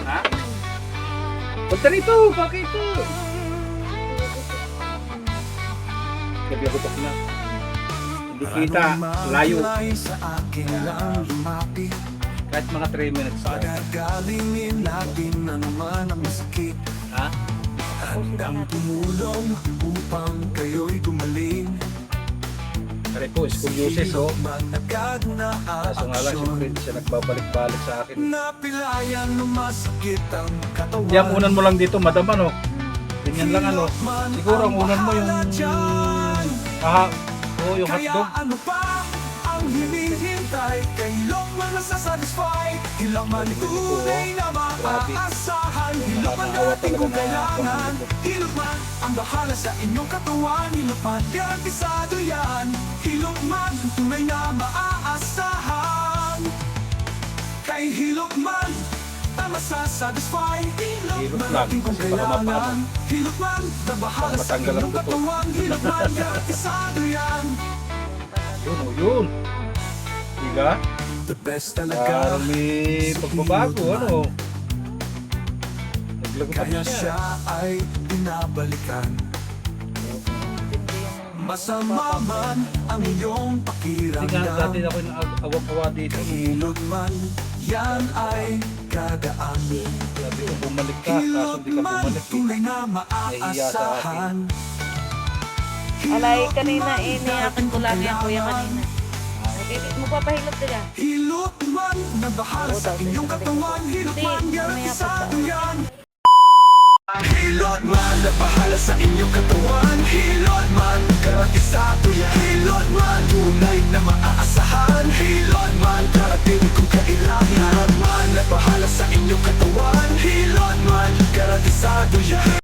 Ha? Punta rito, bakit ito? Gabi ako na. Hindi kita, layo. Kahit mga 3 minutes. Pagagalingin natin na naman ang sakit. Ha? Handang tumulong upang kayo'y gumaling. Kaya po, scoliosis oh. Managad na Kaso nga lang, siyempre hindi siya nagbabalik-balik sa akin. Napilayan lumasakit ang katawan. Yan, unan mo lang dito, madam ano. Ganyan lang ano. Siguro ang unan mo yung... yung Kaya hotdog. ano pa ang hinihintay? Kailong man nasasatisfy. Ilang man tunay na maaasahan. Hilog man dating kung kailangan. Hilog man ang bahala sa inyong katawan. Hilog man garantisado yan. Hilog man tunay na maaasahan. Kay hilog man masasatisfy. Hilog man lang, dating kung kasi baka kailangan. mapaan. Hilog man na bahala sa Matanggal ang inyong buto. katawan. Hilog man garantisado yan. Yun o yun. Diga? The best talaga. Parang may pagbabago ano. Naglagot Kaya siya. siya ay binabalikan. Masama man ang iyong Hindi nga dati pakiramdam. ako yung awak-awa dito. Hilot man, yan ay kadaanin. Sabi ko bumalik ka, kaso Hilot hindi ka man, bumalik. tunay na Nahihiya sa maaasahan. Alay, kanina iniyakan ko lang yan kuya kanina. Okay, magpapahilot ka. Hilot man, na bahala sa inyong katawan. Hilot Hindi, man, mamaya garantisado pa. yan. Hilot man, na bahala sa inyong katawan. Hilot man, garantisado yan. Hilot man, tunay na maaasahan. Hilot man, darating kung kailangan. Hilot man, na bahala sa inyong katawan. Hilot man, garantisado yan.